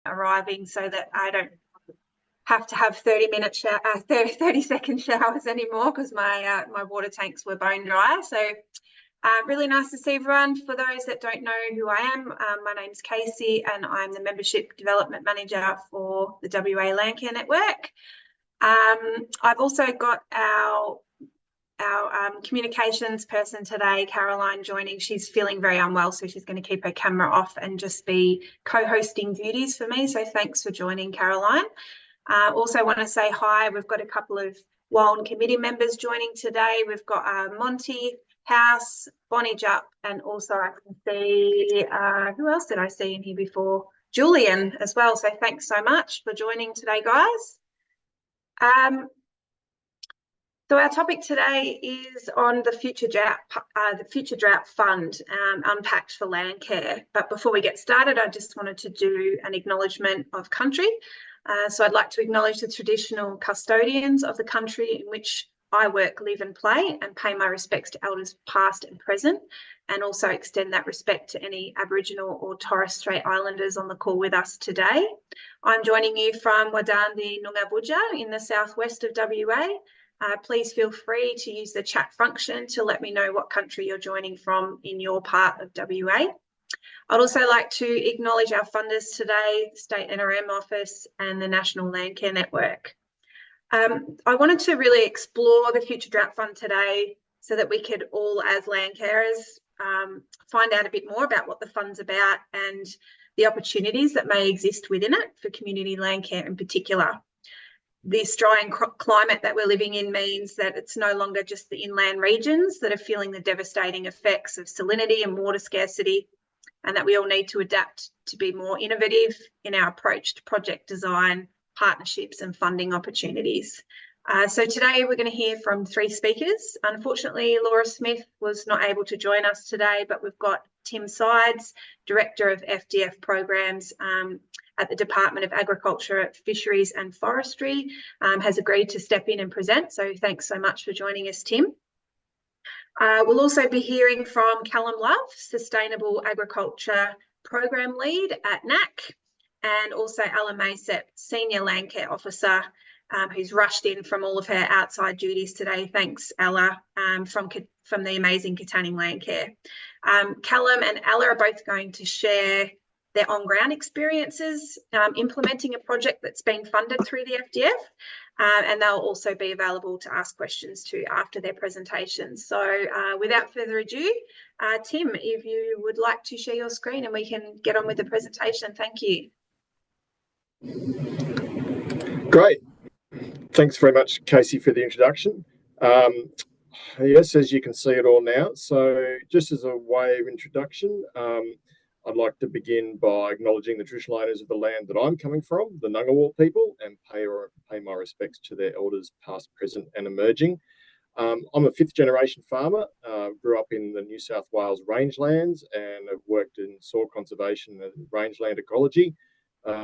arriving so that I don't have to have 30-second showers anymore because my water tanks were bone dry. So really nice to see everyone. For those that don't know who I am, my name's Casey and I'm the Membership Development Manager for the WA Landcare Network. I've also got our communications person today, Caroline, joining. She's feeling very unwell, so she's going to keep her camera off and just be co-hosting duties for me. So thanks for joining, Caroline. Also want to say hi. We've got a couple of WALN committee members joining today. We've got Monty House, Bonnie Jupp, and also I can see, who else did I see in here before? Julian as well. So thanks so much for joining today, guys. So our topic today is on the Future Drought Fund, Unpacked for Landcare. But before we get started, I just wanted to do an acknowledgement of country. So I'd like to acknowledge the traditional custodians of the country in which I work, live and play, and pay my respects to elders past and present, and also extend that respect to any Aboriginal or Torres Strait Islanders on the call with us today. I'm joining you from Wadandi Noongar in the southwest of WA. Please feel free to use the chat function to let me know what country you're joining from in your part of WA. I'd also like to acknowledge our funders today, the State NRM Office and the National Landcare Network. I wanted to really explore the Future Drought Fund today so that we could all, as land carers, find out a bit more about what the fund's about and the opportunities that may exist within it for community land care in particular. This drying climate that we're living in means that it's no longer just the inland regions that are feeling the devastating effects of salinity and water scarcity, and that we all need to adapt to be more innovative in our approach to project design, partnerships and funding opportunities. So today we're going to hear from 3 speakers. Unfortunately, Laura Smith was not able to join us today, but we've got Tim Sides, Director of FDF Programs at the Department of Agriculture, Fisheries and Forestry, has agreed to step in and present. So thanks so much for joining us, Tim. We'll also be hearing from Callum Love, Sustainable Agriculture Program Lead at NACC, and also Ella Maesepp, Senior Landcare Officer, who's rushed in from all of her outside duties today. Thanks, Ella, from the amazing Katanning Landcare. Callum and Ella are both going to share their on-ground experiences implementing a project that's been funded through the FDF, and they'll also be available to ask questions to after their presentations. So without further ado, Tim, if you would like to share your screen and we can get on with the presentation. Thank you. Great. Thanks very much, Casey, for the introduction. Yes, as you can see it all now. So just as a way of introduction, I'd like to begin by acknowledging the traditional owners of the land that I'm coming from, the Ngunnawal people, and pay my respects to their elders past, present and emerging. I'm a 5th generation farmer, grew up in the New South Wales rangelands and have worked in soil conservation and rangeland ecology.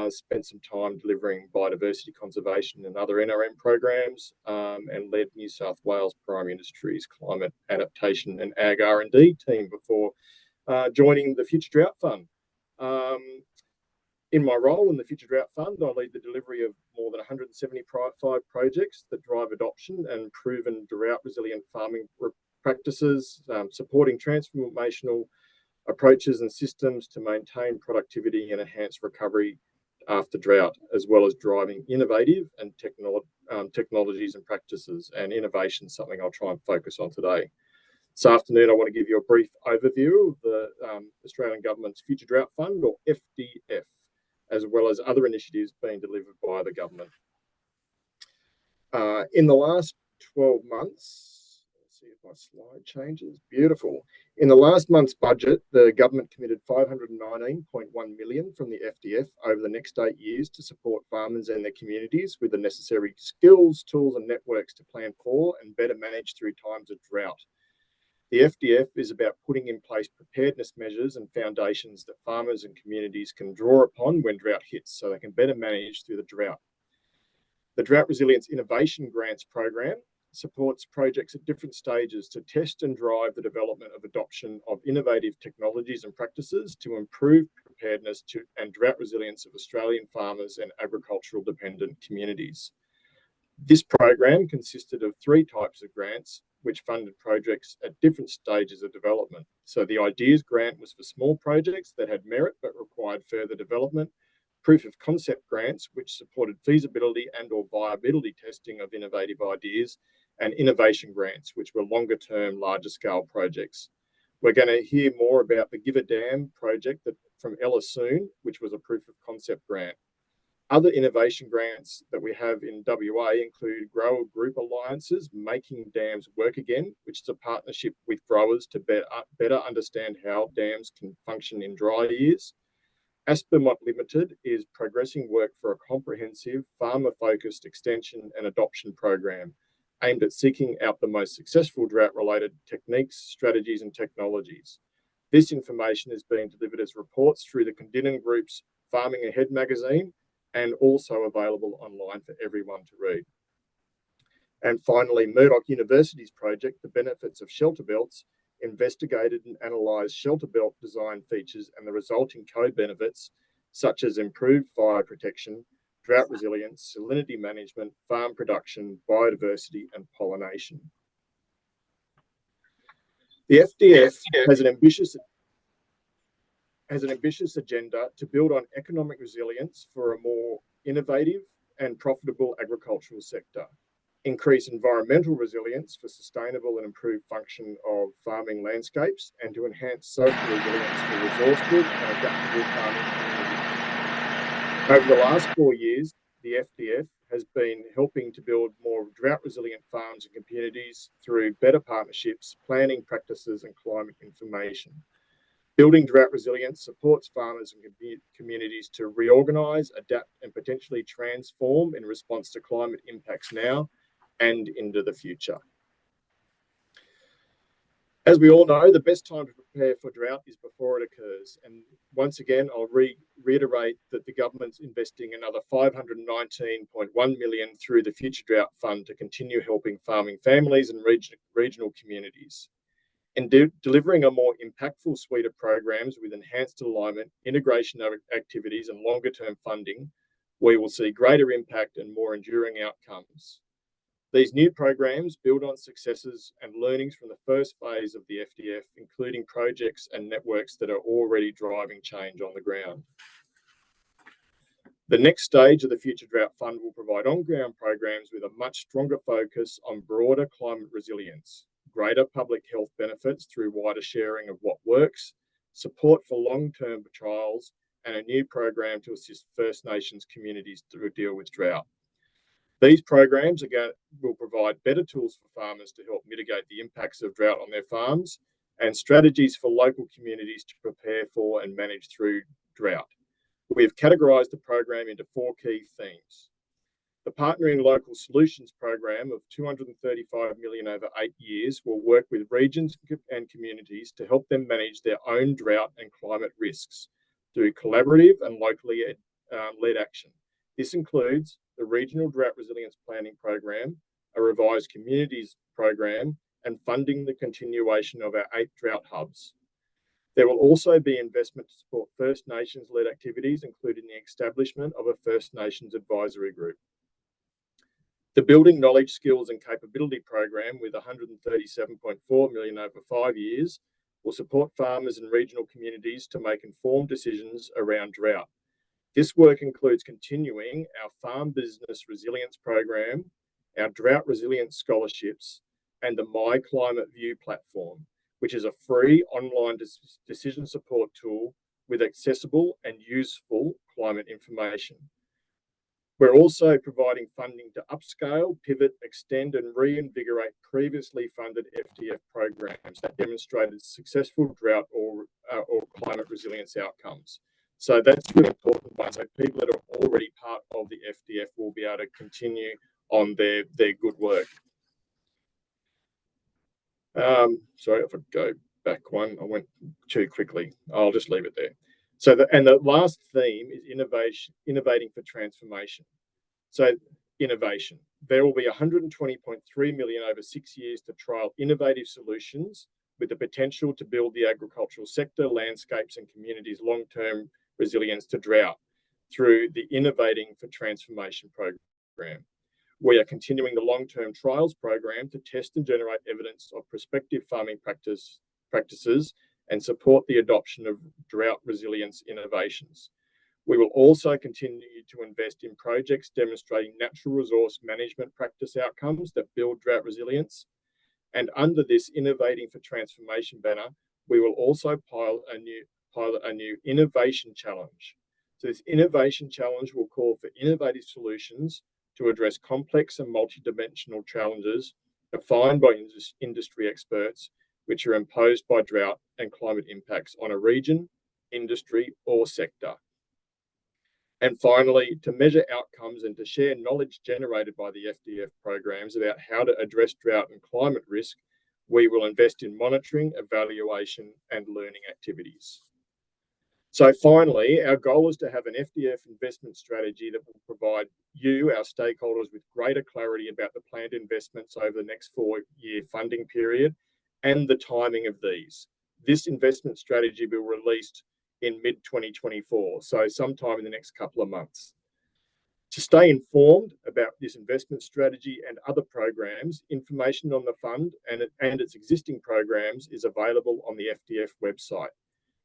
Spent some time delivering biodiversity conservation and other NRM programs, and led New South Wales Primary Industries Climate Adaptation and Ag R&D team before joining the Future Drought Fund. In my role in the Future Drought Fund, I lead the delivery of more than 175 projects that drive adoption and proven drought resilient farming practices, supporting transformational approaches and systems to maintain productivity and enhance recovery after drought, as well as driving innovative and technologies and practices. And innovation is something I'll try and focus on today. This afternoon, I want to give you a brief overview of the Australian Government's Future Drought Fund, or FDF, as well as other initiatives being delivered by the government. In the last 12 months, let's see if my slide changes. Beautiful. In the last month's budget, the government committed $519.1 million from the FDF over the next 8 years to support farmers and their communities with the necessary skills, tools and networks to plan for and better manage through times of drought. The FDF is about putting in place preparedness measures and foundations that farmers and communities can draw upon when drought hits so they can better manage through the drought. The Drought Resilience Innovation Grants program supports projects at different stages to test and drive the development of adoption of innovative technologies and practices to improve preparedness and drought resilience of Australian farmers and agricultural dependent communities. This program consisted of 3 types of grants, which funded projects at different stages of development. So the Ideas Grant was for small projects that had merit but required further development. Proof of Concept grants, which supported feasibility and or viability testing of innovative ideas, and Innovation grants, which were longer term, larger scale projects. We're going to hear more about the Give a Dam project from Ella soon, which was a Proof of Concept grant. Other innovation grants that we have in WA include Grower Group Alliances, Making Dams Work Again, which is a partnership with growers to better understand how dams can function in dry years. Aspermont Limited is progressing work for a comprehensive farmer-focused extension and adoption program aimed at seeking out the most successful drought-related techniques, strategies and technologies. This information is being delivered as reports through the Katanning Group's Farming Ahead magazine and also available online for everyone to read. And finally, Murdoch University's project, The Benefits of Shelter Belts, investigated and analysed shelter belt design features and the resulting co-benefits such as improved fire protection, drought resilience, salinity management, farm production, biodiversity and pollination. The FDF has an ambitious agenda to build on economic resilience for a more innovative and profitable agricultural sector, increase environmental resilience for sustainable and improved function of farming landscapes, and to enhance social resilience for resourceful and adaptable farming communities. Over the last 4 years, the FDF has been helping to build more drought resilient farms and communities through better partnerships, planning practices and climate information. Building drought resilience supports farmers and communities to reorganise, adapt and potentially transform in response to climate impacts now and into the future. As we all know, the best time to prepare for drought is before it occurs. And once again, I'll reiterate that the government's investing another $519.1 million through the Future Drought Fund to continue helping farming families and regional communities. In delivering a more impactful suite of programs with enhanced alignment, integration of activities and longer term funding, we will see greater impact and more enduring outcomes. These new programs build on successes and learnings from the first phase of the FDF, including projects and networks that are already driving change on the ground. The next stage of the Future Drought Fund will provide on-ground programs with a much stronger focus on broader climate resilience, greater public health benefits through wider sharing of what works, support for long-term trials, and a new program to assist First Nations communities to deal with drought. These programs will provide better tools for farmers to help mitigate the impacts of drought on their farms and strategies for local communities to prepare for and manage through drought. We have categorised the program into 4 key themes. The Partnering Local Solutions program of $235 million over 8 years will work with regions and communities to help them manage their own drought and climate risks through collaborative and locally led action. This includes the Regional Drought Resilience Planning Program, a revised communities program, and funding the continuation of our 8 drought hubs. There will also be investment to support First Nations-led activities, including the establishment of a First Nations advisory group. The Building Knowledge, Skills and Capability program with $137.4 million over 5 years will support farmers and regional communities to make informed decisions around drought. This work includes continuing our Farm Business Resilience program, our Drought Resilience scholarships, and the My Climate View platform, which is a free online decision support tool with accessible and useful climate information. We're also providing funding to upscale, pivot, extend and reinvigorate previously funded FDF programs that demonstrated successful drought or climate resilience outcomes. So that's really important one. So people that are already part of the FDF will be able to continue on their good work. Sorry if I go back one, I went too quickly. I'll just leave it there. So the last theme is innovating for transformation. So innovation. There will be 120.3 million over 6 years to trial innovative solutions with the potential to build the agricultural sector, landscapes and communities' long-term resilience to drought through the Innovating for Transformation program. We are continuing the long-term trials program to test and generate evidence of prospective farming practices and support the adoption of drought resilience innovations. We will also continue to invest in projects demonstrating natural resource management practice outcomes that build drought resilience. And under this Innovating for Transformation banner, we will also pilot a new innovation challenge. So this innovation challenge will call for innovative solutions to address complex and multidimensional challenges defined by industry experts, which are imposed by drought and climate impacts on a region, industry, or sector. And finally, to measure outcomes and to share knowledge generated by the FDF programs about how to address drought and climate risk, we will invest in monitoring, evaluation, and learning activities. So finally, our goal is to have an FDF investment strategy that will provide you, our stakeholders, with greater clarity about the planned investments over the next 4-year funding period and the timing of these. This investment strategy will be released in mid-2024, so sometime in the next couple of months. To stay informed about this investment strategy and other programs, information on the fund and its existing programs is available on the FDF website.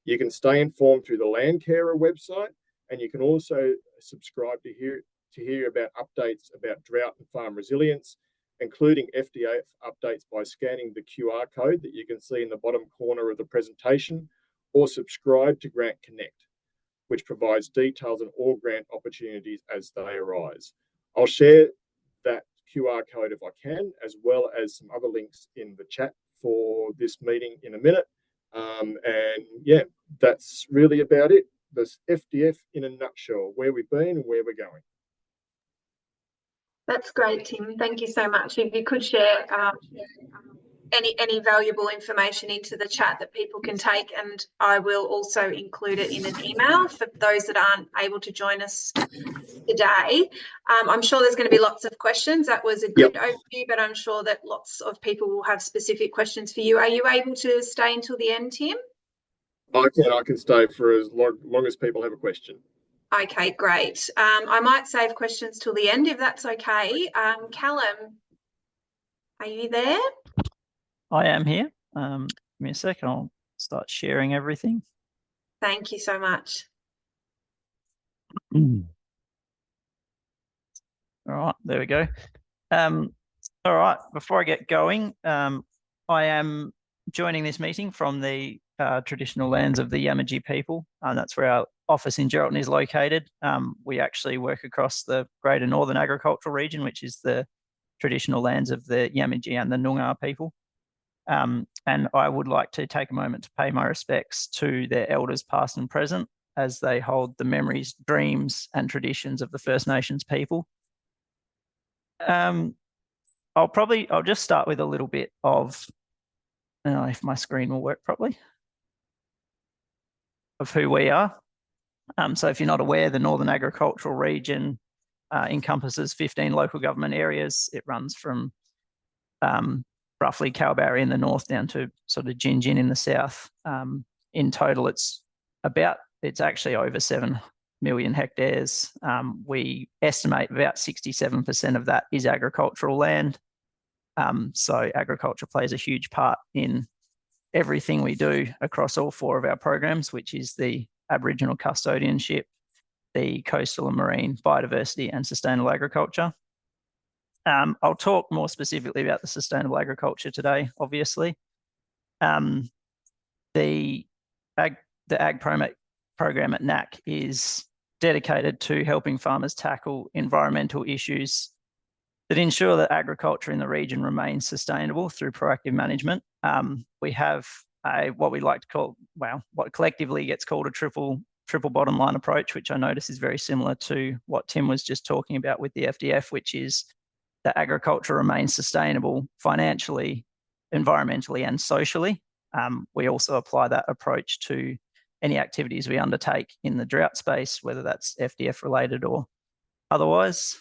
You can stay informed through the Landcare website, and you can also subscribe to hear about updates about drought and farm resilience, including FDF updates by scanning the QR code that you can see in the bottom corner of the presentation, or subscribe to Grant Connect, which provides details on all grant opportunities as they arise. I'll share that QR code if I can, as well as some other links in the chat for this meeting in a minute. And yeah, that's really about it. There's FDF in a nutshell, where we've been and where we're going. That's great, Tim. Thank you so much. If you could share any valuable information into the chat that people can take, and I will also include it in an email for those that aren't able to join us today. I'm sure there's going to be lots of questions. That was a good overview, but I'm sure that lots of people will have specific questions for you. Are you able to stay until the end, Tim? I can stay for as long as people have a question. Okay, great. I might save questions till the end if that's okay. Callum, are you there? I am here. Give me a second. I'll start sharing everything. Thank you so much. All right, there we go. All right, before I get going, I am joining this meeting from the traditional lands of the Yamatji people. That's where our office in Geraldton is located. We actually work across the Greater Northern Agricultural Region, which is the traditional lands of the Yamatji and the Noongar people. And I would like to take a moment to pay my respects to their elders past and present, as they hold the memories, dreams and traditions of the First Nations people. I'll just start with a little bit of, if my screen will work properly, of who we are. So if you're not aware, the Northern Agricultural Region encompasses 15 local government areas. It runs from roughly Kalbarri in the north down to sort of Gingin in the south. In total, it's actually over 7 million hectares. We estimate about 67% of that is agricultural land. So agriculture plays a huge part in everything we do across all 4 of our programs, which is the Aboriginal custodianship, the coastal and marine biodiversity, and sustainable agriculture. I'll talk more specifically about the sustainable agriculture today, obviously. The Ag program at NACC is dedicated to helping farmers tackle environmental issues that ensure that agriculture in the region remains sustainable through proactive management. We have what we like to call, what collectively gets called a triple bottom line approach, which I notice is very similar to what Tim was just talking about with the FDF, which is that agriculture remains sustainable financially, environmentally, and socially. We also apply that approach to any activities we undertake in the drought space, whether that's FDF related or otherwise.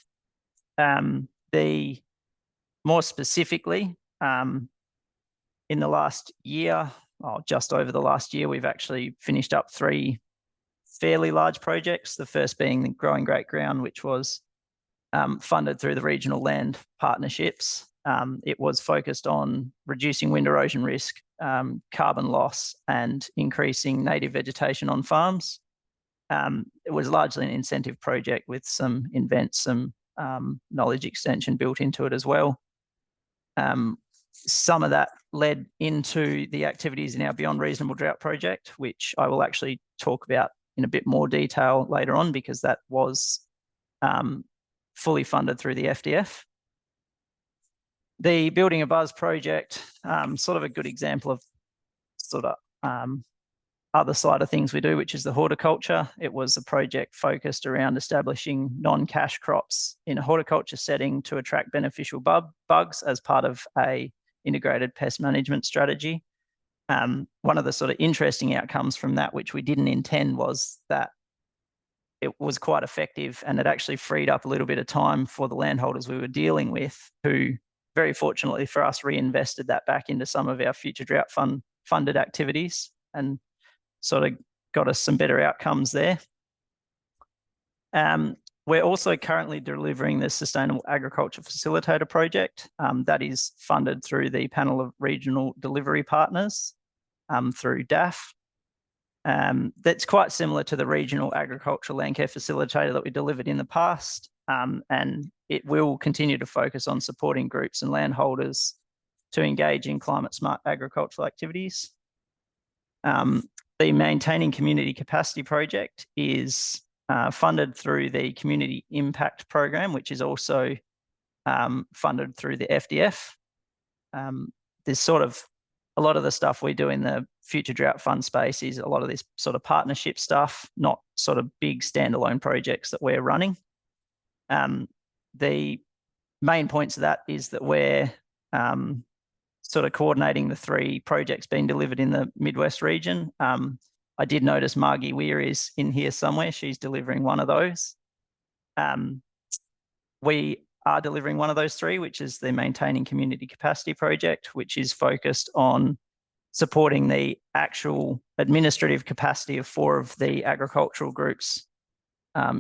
More specifically, in the last year, just over the last year, we've actually finished up 3 fairly large projects. The first being the Growing Great Ground, which was funded through the regional land partnerships. It was focused on reducing wind erosion risk, carbon loss, and increasing native vegetation on farms. It was largely an incentive project with some knowledge extension built into it as well. Some of that led into the activities in our Beyond Reasonable Drought project, which I will actually talk about in a bit more detail later on, because that was fully funded through the FDF. The Building a Buzz project, sort of a good example of other side of things we do, which is the horticulture. It was a project focused around establishing non-cash crops in a horticulture setting to attract beneficial bugs as part of a integrated pest management strategy. One of the sort of interesting outcomes from that, which we didn't intend, was that it was quite effective, and it actually freed up a little bit of time for the landholders we were dealing with, who very fortunately for us reinvested that back into some of our Future Drought Fund funded activities and sort of got us some better outcomes there. We're also currently delivering the Sustainable Agriculture Facilitator project. That is funded through the panel of regional delivery partners through DAFF. That's quite similar to the Regional Agricultural Landcare Facilitator that we delivered in the past, and it will continue to focus on supporting groups and landholders to engage in climate-smart agricultural activities. The Maintaining Community Capacity project is funded through the Community Impact program, which is also funded through the FDF. There's sort of a lot of the stuff we do in the Future Drought Fund space is a lot of this sort of partnership stuff, not sort of big standalone projects that we're running. The main points of that is that we're sort of coordinating the 3 projects being delivered in the Midwest region. I did notice Margie Weir is in here somewhere. She's delivering one of those. We are delivering one of those 3, which is the Maintaining Community Capacity project, which is focused on supporting the actual administrative capacity of 4 of the agricultural groups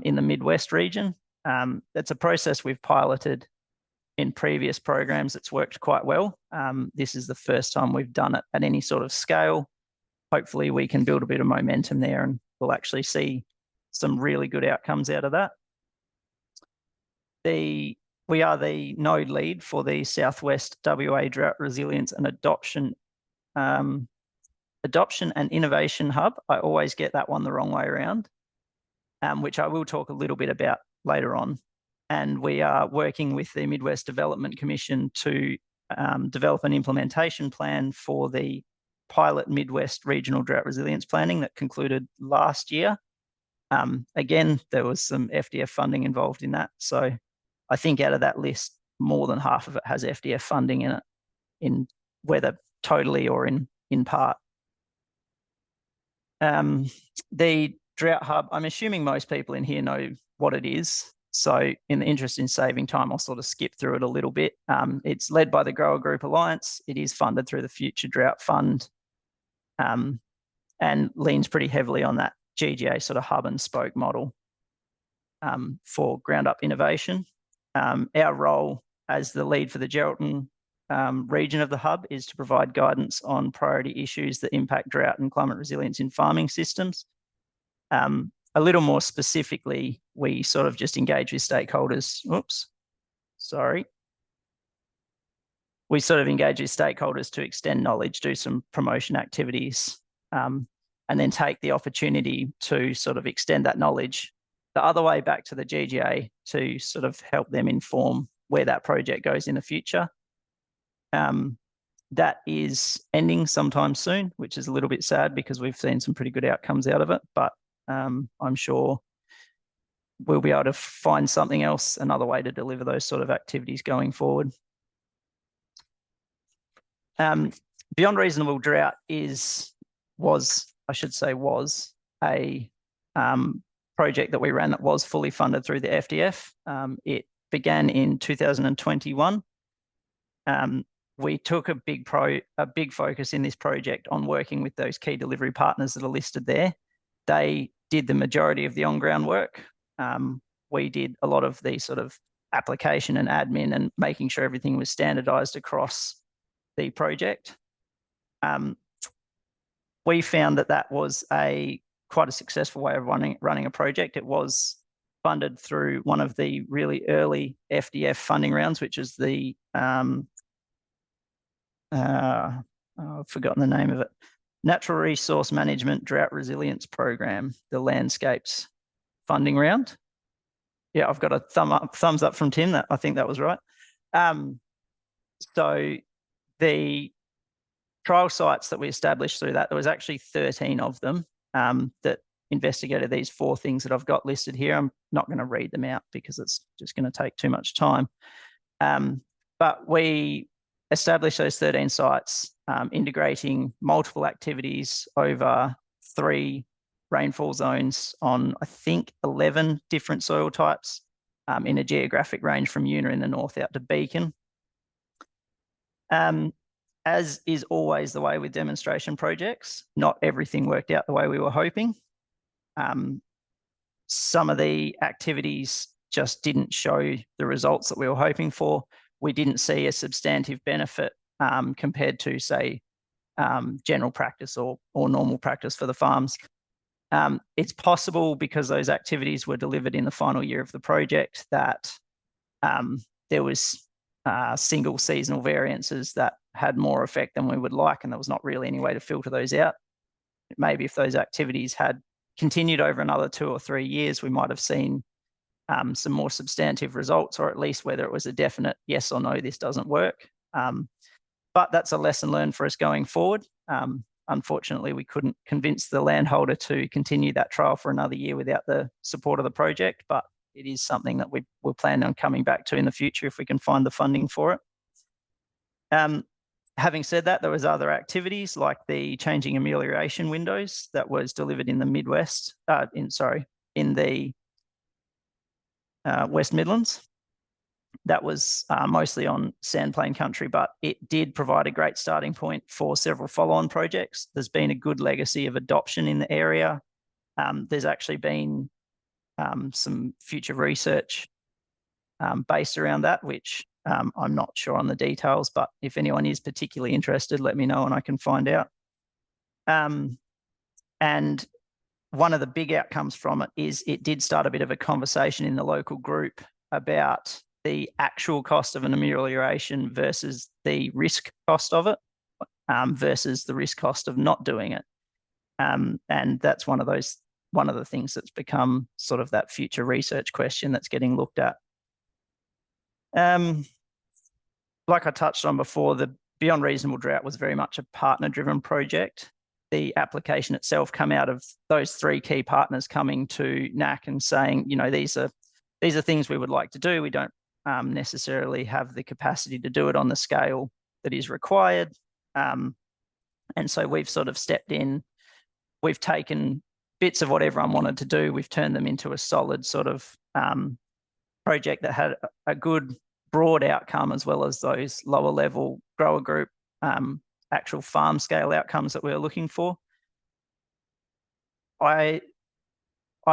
in the Midwest region. That's a process we've piloted in previous programs. It's worked quite well. This is the first time we've done it at any sort of scale. Hopefully we can build a bit of momentum there, and we'll actually see some really good outcomes out of that. We are the node lead for the Southwest WA Drought Resilience and Adoption and Innovation Hub. I always get that one the wrong way around, which I will talk a little bit about later on. And we are working with the Midwest Development Commission to develop an implementation plan for the pilot Midwest Regional Drought Resilience Planning that concluded last year. Again, there was some FDF funding involved in that. So I think out of that list, more than half of it has FDF funding in it, in whether totally or in part. The Drought Hub, I'm assuming most people in here know what it is. So in the interest in saving time, I'll sort of skip through it a little bit. It's led by the Grower Group Alliance. It is funded through the Future Drought Fund and leans pretty heavily on that GGA sort of hub and spoke model for ground up innovation. Our role as the lead for the Geraldton region of the hub is to provide guidance on priority issues that impact drought and climate resilience in farming systems. A little more specifically, we sort of just engage with stakeholders. We sort of engage with stakeholders to extend knowledge, do some promotion activities, and then take the opportunity to sort of extend that knowledge the other way back to the GGA to sort of help them inform where that project goes in the future. That is ending sometime soon, which is a little bit sad because we've seen some pretty good outcomes out of it, but I'm sure we'll be able to find something else, another way to deliver those sort of activities going forward. Beyond Reasonable Drought was a project that we ran that was fully funded through the FDF. It began in 2021. We took a big focus in this project on working with those key delivery partners that are listed there. They did the majority of the on-ground work. We did a lot of the sort of application and admin and making sure everything was standardized across the project. We found that was quite a successful way of running a project. It was funded through one of the really early FDF funding rounds, which is the I've forgotten the name of it. Natural Resource Management Drought Resilience Program, the Landscapes funding round. Yeah, I've got a thumbs up from Tim. I think that was right. So the trial sites that we established through that, there was actually 13 of them that investigated these 4 things that I've got listed here. I'm not going to read them out because it's just going to take too much time. But we established those 13 sites, integrating multiple activities over 3 rainfall zones on, I think, 11 different soil types in a geographic range from Una in the north out to Beacon. As is always the way with demonstration projects, not everything worked out the way we were hoping. Some of the activities just didn't show the results that we were hoping for. We didn't see a substantive benefit compared to, say, general practice or normal practice for the farms. It's possible, because those activities were delivered in the final year of the project, that there was single seasonal variances that had more effect than we would like, and there was not really any way to filter those out. Maybe if those activities had continued over another 2 or 3 years, we might have seen some more substantive results, or at least whether it was a definite yes or no, this doesn't work. But that's a lesson learned for us going forward. Unfortunately, we couldn't convince the landholder to continue that trial for another year without the support of the project, but it is something that we're planning on coming back to in the future if we can find the funding for it. Having said that, there was other activities like the changing amelioration windows that was delivered in the Midwest, in the West Midlands. That was mostly on sandplain country, but it did provide a great starting point for several follow-on projects. There's been a good legacy of adoption in the area. There's actually been some future research based around that, which I'm not sure on the details, but if anyone is particularly interested, let me know and I can find out. And one of the big outcomes from it is it did start a bit of a conversation in the local group about the actual cost of an amelioration versus the risk cost of it, versus the risk cost of not doing it. And that's one of the things that's become sort of that future research question that's getting looked at. Like I touched on before, the Beyond Reasonable Drought was very much a partner-driven project. The application itself came out of those 3 key partners coming to NACC and saying, you know, these are things we would like to do. We don't necessarily have the capacity to do it on the scale that is required. And so we've sort of stepped in. We've taken bits of what everyone wanted to do. We've turned them into a solid sort of project that had a good broad outcome, as well as those lower level grower group actual farm scale outcomes that we were looking for. I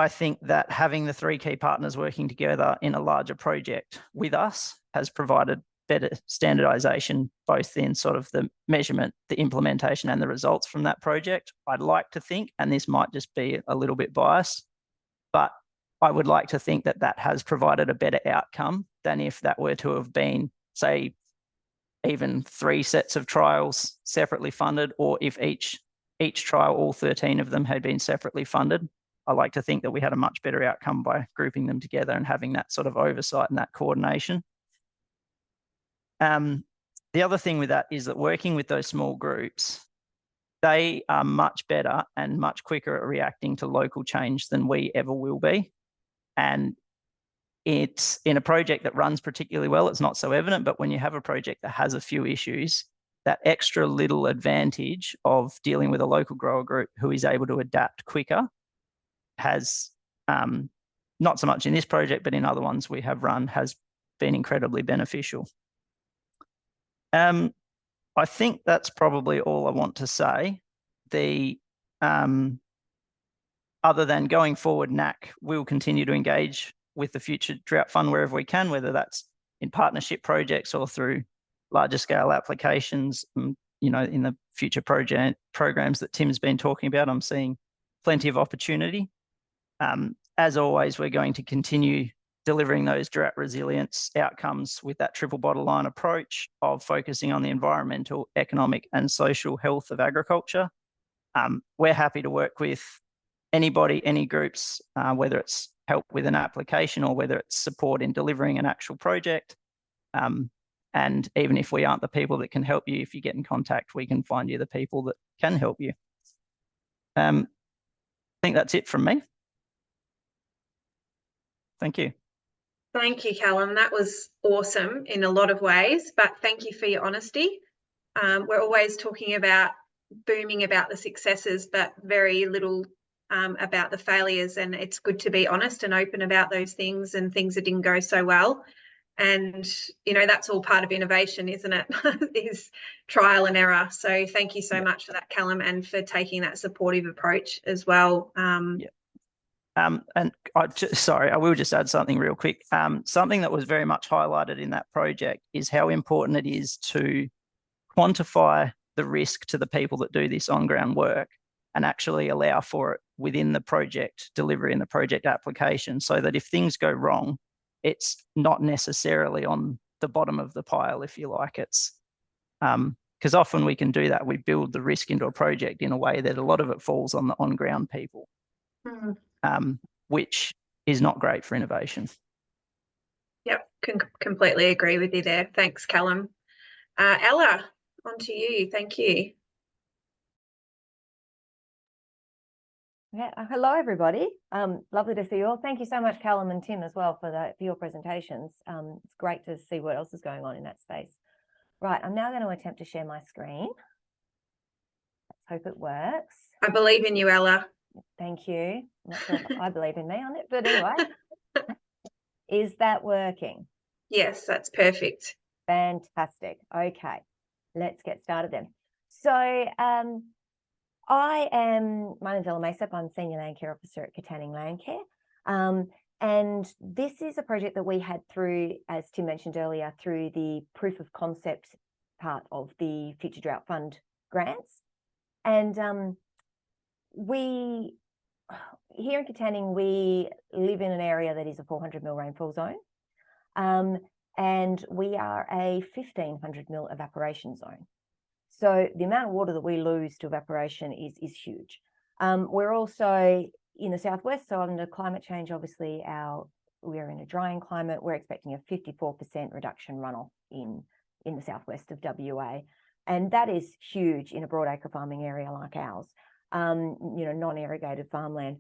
think that having the 3 key partners working together in a larger project with us has provided better standardization, both in sort of the measurement, the implementation, and the results from that project. I'd like to think, and this might just be a little bit biased, but I would like to think that that has provided a better outcome than if that were to have been, say, even 3 sets of trials separately funded, or if each trial, all 13 of them, had been separately funded. I like to think that we had a much better outcome by grouping them together and having that sort of oversight and that coordination. The other thing with that is that working with those small groups, they are much better and much quicker at reacting to local change than we ever will be. And it's in a project that runs particularly well, it's not so evident, but when you have a project that has a few issues, that extra little advantage of dealing with a local grower group who is able to adapt quicker has, not so much in this project, but in other ones we have run, has been incredibly beneficial. I think that's probably all I want to say. Other than going forward, NACC will continue to engage with the Future Drought Fund wherever we can, whether that's in partnership projects or through larger scale applications. You know, in the future programs that Tim's been talking about, I'm seeing plenty of opportunity. As always, we're going to continue delivering those drought resilience outcomes with that triple bottom line approach of focusing on the environmental, economic, and social health of agriculture. We're happy to work with anybody, any groups, whether it's help with an application or whether it's support in delivering an actual project. And even if we aren't the people that can help you, if you get in contact, we can find you the people that can help you. I think that's it from me. Thank you. Thank you, Callum. That was awesome in a lot of ways, but thank you for your honesty. We're always talking about booming about the successes, but very little about the failures. And it's good to be honest and open about those things and things that didn't go so well. And, you know, that's all part of innovation, isn't it? Is trial and error. So thank you so much for that, Callum, and for taking that supportive approach as well. And I will just add something real quick. Something that was very much highlighted in that project is how important it is to quantify the risk to the people that do this on-ground work and actually allow for it within the project delivery and the project application, so that if things go wrong, it's not necessarily on the bottom of the pile, if you like. It's because often we can do that. We build the risk into a project in a way that a lot of it falls on the on-ground people. Which is not great for innovation. Yep, can completely agree with you there. Thanks, Callum. Ella, on to you. Thank you. Yeah, hello everybody. Lovely to see you all. Thank you so much, Callum and Tim, as well for your presentations. It's great to see what else is going on in that space. Right, I'm now going to attempt to share my screen. Let's hope it works. I believe in you, Ella. Thank you. I'm not sure if I believe in me on it, but anyway. Is that working? Yes, that's perfect. Fantastic. Okay, let's get started then. So my name's Maesepp. I'm Senior Landcare Officer at Katanning Landcare. And this is a project that we had through, as Tim mentioned earlier, through the proof of concept part of the Future Drought Fund grants. And we, here in Katanning, we live in an area that is a 400 mil rainfall zone. And we are a 1500 mil evaporation zone. So the amount of water that we lose to evaporation is huge. We're also in the southwest, so under climate change, obviously we're in a drying climate. We're expecting a 54% reduction runoff in the southwest of WA. And that is huge in a broadacre farming area like ours, non-irrigated farmland.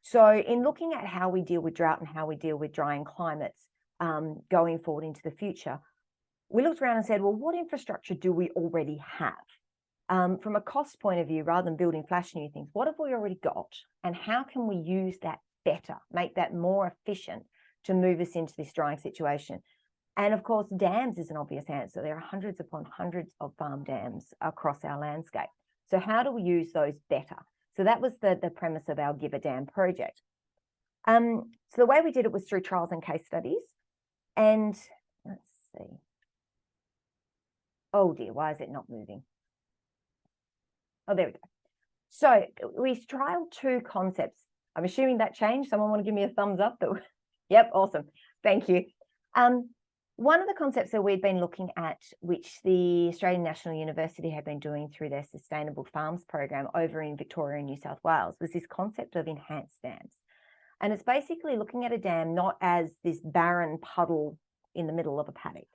So in looking at how we deal with drought and how we deal with drying climates going forward into the future, we looked around and said, well, what infrastructure do we already have? From a cost point of view, rather than building flash new things, what have we already got? And how can we use that better, make that more efficient to move us into this drying situation? And of course, dams is an obvious answer. There are hundreds upon hundreds of farm dams across our landscape. So how do we use those better? So that was the premise of our Give a Dam project. So the way we did it was through trials and case studies. And let's see. Oh dear, why is it not moving? Oh, there we go. So we trialed two concepts. I'm assuming that changed. Someone want to give me a thumbs up? Yep, awesome. Thank you. One of the concepts that we've been looking at, which the Australian National University have been doing through their Sustainable Farms program over in Victoria and New South Wales, was this concept of enhanced dams. And it's basically looking at a dam not as this barren puddle in the middle of a paddock,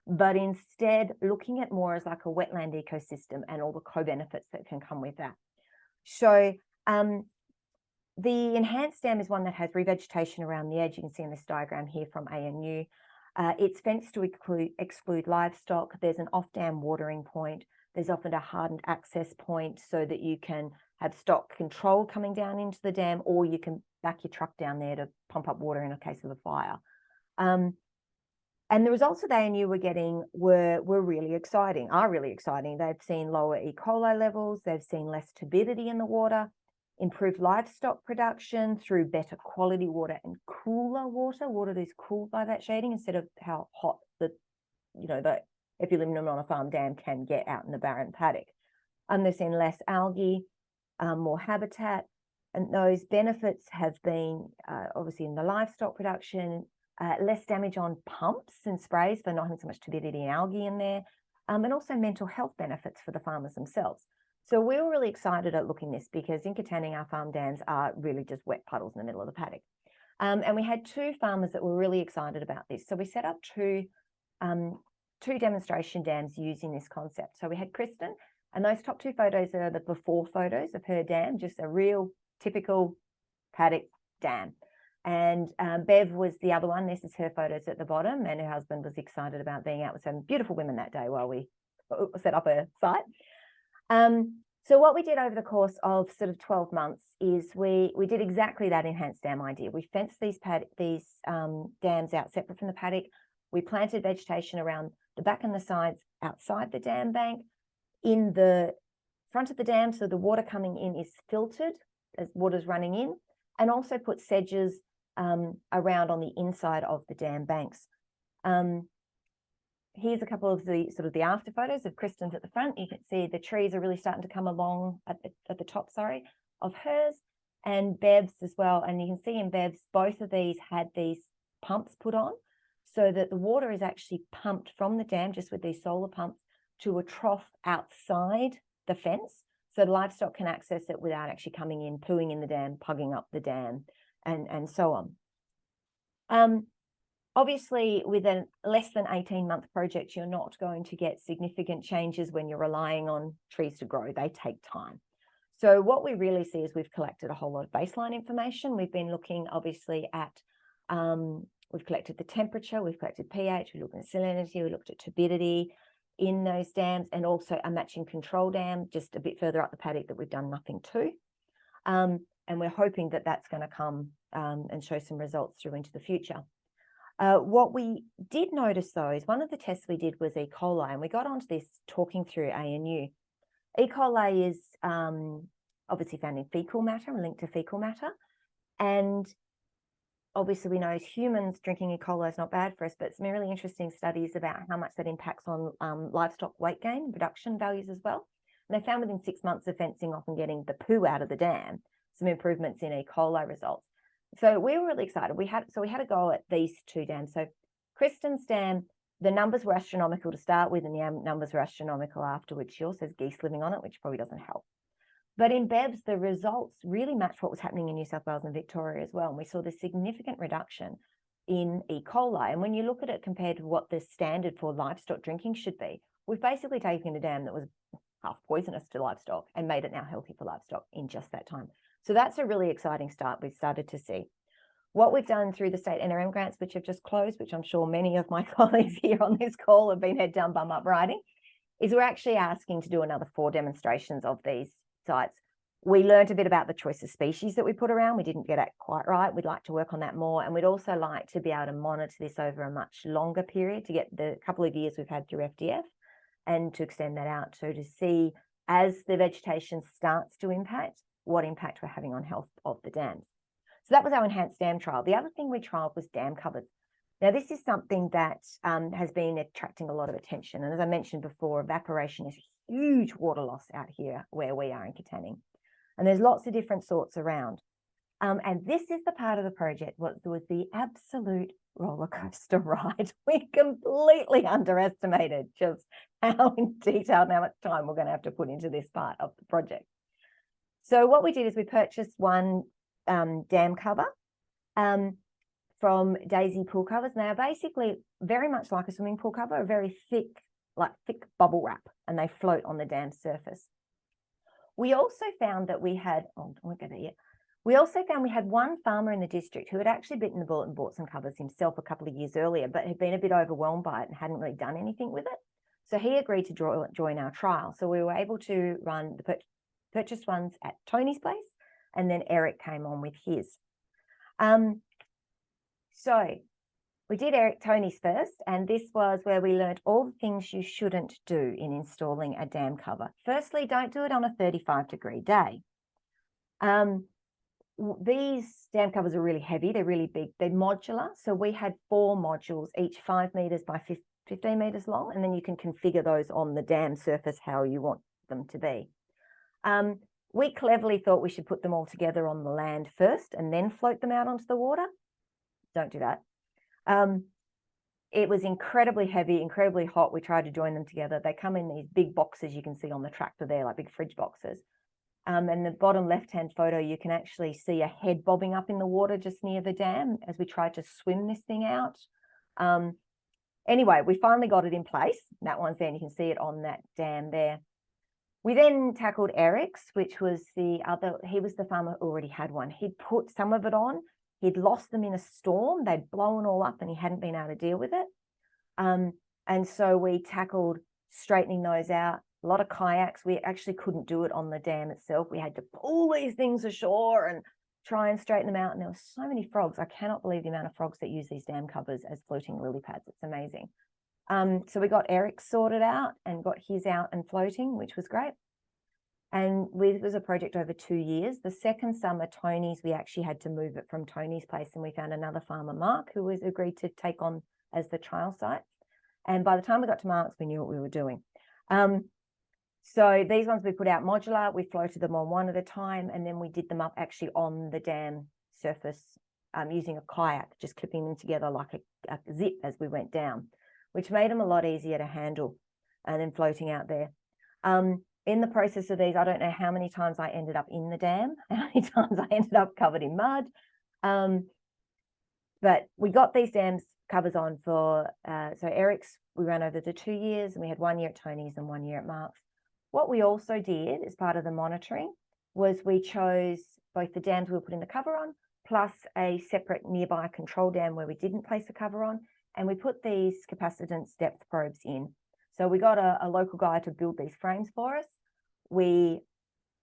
but instead looking at more as like a wetland ecosystem and all the co-benefits that can come with that. So the enhanced dam is one that has revegetation around the edge. You can see in this diagram here from ANU. It's fenced to exclude livestock. There's an off-dam watering point. There's often a hardened access point so that you can have stock control coming down into the dam, or you can back your truck down there to pump up water in a case of a fire. And the results that they were getting were really exciting, are really exciting. They've seen lower E. coli levels, they've seen less turbidity in the water, improved livestock production through better quality water and cooler water that is cooled by that shading instead of how hot the if you live on a farm dam can get out in the barren paddock. They've seen less algae, more habitat, and those benefits have been obviously in the livestock production, less damage on pumps and sprays for not having so much turbidity and algae in there, and also mental health benefits for the farmers themselves. So we were really excited at looking this because in Katanning, our farm dams are really just wet puddles in the middle of the paddock. And we had 2 farmers that were really excited about this. So we set up two demonstration dams using this concept. So we had Kristen, and those top 2 photos are the before photos of her dam, just a real typical paddock dam. And Bev was the other one. This is her photos at the bottom, and her husband was excited about being out with some beautiful women that day while we set up a site. So what we did over the course of sort of 12 months is we did exactly that enhanced dam idea. We fenced these dams out separate from the paddock. We planted vegetation around the back and the sides outside the dam bank. In the front of the dam, so the water coming in is filtered as water's running in, and also put sedges around on the inside of the dam banks. Here's a couple of the sort of the after photos of Kristen's at the front. You can see the trees are really starting to come along at the top, of hers, and Bev's as well. And you can see in Bev's, both of these had these pumps put on so that the water is actually pumped from the dam just with these solar pumps to a trough outside the fence. So the livestock can access it without actually coming in, pooing in the dam, pugging up the dam, and so on. Obviously, with a less than 18-month project, you're not going to get significant changes when you're relying on trees to grow. They take time. So what we really see is we've collected a whole lot of baseline information. We've been looking, obviously, at, we've collected the temperature, we've collected pH, we looked at salinity, we looked at turbidity in those dams, and also a matching control dam just a bit further up the paddock that we've done nothing to. And we're hoping that that's going to come and show some results through into the future. What we did notice, though, is one of the tests we did was E. coli, and we got onto this talking through ANU. E. coli is obviously found in fecal matter and linked to fecal matter. And obviously we know as humans drinking E. coli is not bad for us, but some really interesting studies about how much that impacts on livestock weight gain, production values as well. And they found within 6 months of fencing off and getting the poo out of the dam, some improvements in E. coli results. So we were really excited. We had a go at these 2 dams. So Kristen's dam, the numbers were astronomical to start with, and the numbers were astronomical afterwards. She also has geese living on it, which probably doesn't help. But in Bev's, the results really matched what was happening in New South Wales and Victoria as well. And we saw this significant reduction in E. coli. And when you look at it compared to what the standard for livestock drinking should be, we've basically taken a dam that was half poisonous to livestock and made it now healthy for livestock in just that time. So that's a really exciting start we've started to see. What we've done through the state NRM grants, which have just closed, which I'm sure many of my colleagues here on this call have been head down, bum up riding, is we're actually asking to do another 4 demonstrations of these sites. We learned a bit about the choice of species that we put around. We didn't get it quite right. We'd like to work on that more. And we'd also like to be able to monitor this over a much longer period to get the couple of years we've had through FDF and to extend that out to see as the vegetation starts to impact, what impact we're having on health of the dams. So that was our enhanced dam trial. The other thing we trialed was dam covers. Now, this is something that has been attracting a lot of attention. And as I mentioned before, evaporation is a huge water loss out here where we are in Katanning. And there's lots of different sorts around. And this is the part of the project what was the absolute roller coaster ride. We completely underestimated just how in detail and how much time we're going to have to put into this part of the project. So what we did is we purchased one dam cover from Daisy Pool Covers. Now, basically very much like a swimming pool cover, a very thick bubble wrap, and they float on the dam surface. We also found that we had, we also found we had one farmer in the district who had actually bitten the bullet and bought some covers himself a couple of years earlier, but had been a bit overwhelmed by it and hadn't really done anything with it. So he agreed to join our trial. So we were able to run the purchased ones at Tony's place, and then Eric came on with his. So We did Eric Tony's first, and this was where we learned all the things you shouldn't do in installing a dam cover. Firstly, don't do it on a 35-degree day. These dam covers are really heavy. They're really big. They're modular. So we had 4 modules, each 5 meters by 15 meters long, and then you can configure those on the dam surface how you want them to be. We cleverly thought we should put them all together on the land first and then float them out onto the water. Don't do that. It was incredibly heavy, incredibly hot. We tried to join them together. They come in these big boxes you can see on the tractor there, like big fridge boxes. And the bottom left-hand photo, you can actually see a head bobbing up in the water just near the dam as we tried to swim this thing out. Anyway, we finally got it in place. That one's there, and you can see it on that dam there. We then tackled Eric's, which was he was the farmer who already had one. He'd put some of it on. He'd lost them in a storm. They'd blown all up and he hadn't been able to deal with it. And so we tackled straightening those out. A lot of kayaks. We actually couldn't do it on the dam itself. We had to pull these things ashore and try and straighten them out. And there were so many frogs. I cannot believe the amount of frogs that use these dam covers as floating lily pads. It's amazing. So we got Eric sorted out and got his out and floating, which was great. And it was a project over 2 years. The second summer, Tony's, we actually had to move it from Tony's place, and we found another farmer, Mark, who was agreed to take on as the trial site. And by the time we got to Mark's, we knew what we were doing. So these ones we put out modular, we floated them on one at a time, and then we did them up actually on the dam surface using a kayak, just clipping them together like a zip as we went down, which made them a lot easier to handle and then floating out there. In the process of these, I don't know how many times I ended up in the dam, how many times I ended up covered in mud. But we got these dams covers on for, so Eric's, we ran over the 2 years, and we had 1 year at Tony's and 1 year at Mark's. What we also did as part of the monitoring was we chose both the dams we were putting the cover on, plus a separate nearby control dam where we didn't place the cover on, and we put these capacitance depth probes in. So we got a local guy to build these frames for us. We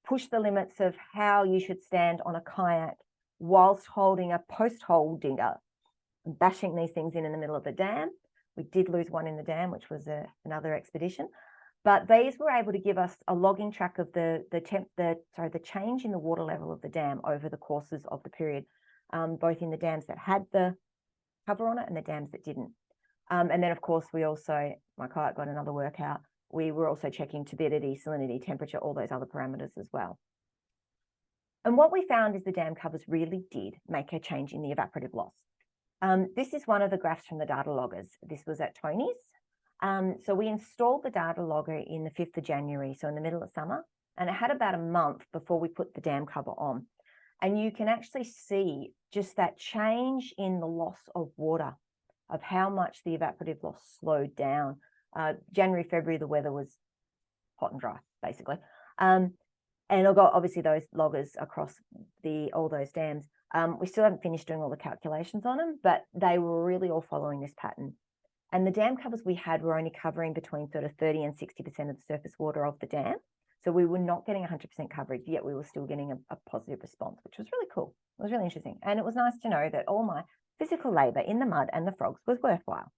pushed the limits of how you should stand on a kayak whilst holding a post hole digger, bashing these things in the middle of the dam. We did lose one in the dam, which was another expedition. But these were able to give us a logging track of the change in the water level of the dam over the courses of the period, both in the dams that had the cover on it and the dams that didn't. And then, of course, my kayak got another workout. We were also checking turbidity, salinity, temperature, all those other parameters as well. And what we found is the dam covers really did make a change in the evaporative loss. This is one of the graphs from the data loggers. This was at Tony's. So we installed the data logger in the 5th of January, so in the middle of summer, and it had about a month before we put the dam cover on. And you can actually see just that change in the loss of water, of how much the evaporative loss slowed down. January, February, the weather was hot and dry, basically. And I've got obviously those loggers across all those dams. We still haven't finished doing all the calculations on them, but they were really all following this pattern. And the dam covers we had were only covering between sort of 30 and 60% of the surface water of the dam. So we were not getting 100% coverage, yet we were still getting a positive response, which was really cool. It was really interesting. And it was nice to know that all my physical labor in the mud and the frogs was worthwhile.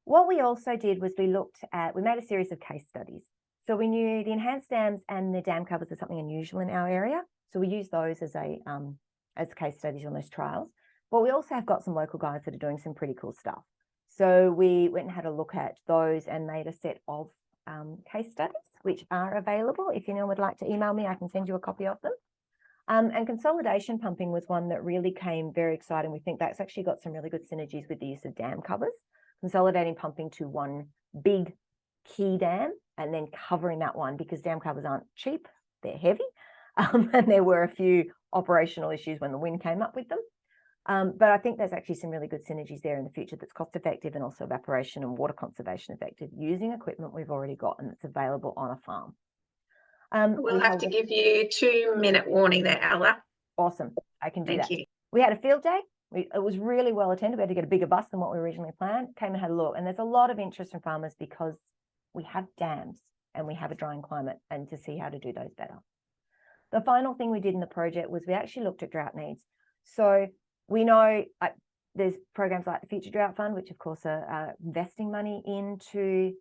What we also did was we made a series of case studies. So we knew the enhanced dams and the dam covers are something unusual in our area. So we used those as case studies on those trials. But we also have got some local guys that are doing some pretty cool stuff. So we went and had a look at those and made a set of case studies, which are available. If anyone would like to email me, I can send you a copy of them. And consolidation pumping was one that really came very exciting. We think that's actually got some really good synergies with the use of dam covers, consolidating pumping to one big key dam and then covering that one, because dam covers aren't cheap, they're heavy. And there were a few operational issues when the wind came up with them. But I think there's actually some really good synergies there in the future that's cost effective and also evaporation and water conservation effective using equipment we've already got and that's available on a farm. We'll have to give you 2-minute warning there, Ella. Awesome. I can do that. Thank you. We had a field day. It was really well attended. We had to get a bigger bus than what we originally planned. Came and had a look. And there's a lot of interest from farmers because we have dams and we have a drying climate, and to see how to do those better. The final thing we did in the project was we actually looked at drought needs. So we know There's programs like the Future Drought Fund, which of course are investing money into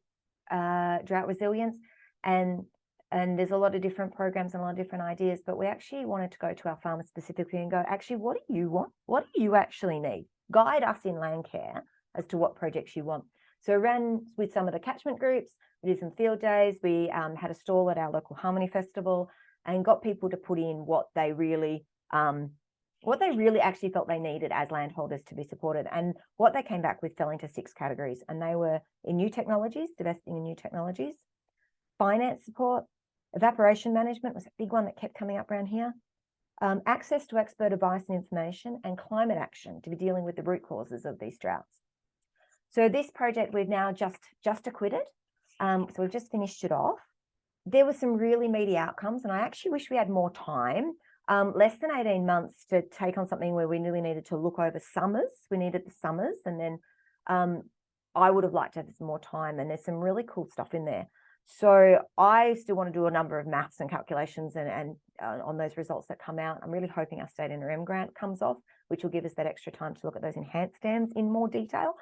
drought resilience, and there's a lot of different programs and a lot of different ideas. But we actually wanted to go to our farmers specifically and go, actually, what do you want? What do you actually need? Guide us in Landcare as to what projects you want. So ran with some of the catchment groups. We did some field days. We had a stall at our local Harmony Festival and got people to put in what they really actually felt they needed as landholders to be supported. And what they came back with fell into 6 categories. And they were in new technologies, divesting in new technologies, finance support, evaporation management was a big one that kept coming up around here, access to expert advice and information, and climate action to be dealing with the root causes of these droughts. So this project we've now just acquitted. So we've just finished it off. There were some really meaty outcomes, and I actually wish we had more time. Less than 18 months to take on something where we really needed to look over summers. We needed the summers, and then I would have liked to have some more time, and there's some really cool stuff in there. So I still want to do a number of maths and calculations and on those results that come out. I'm really hoping our state NRM grant comes off, which will give us that extra time to look at those enhanced dams in more detail,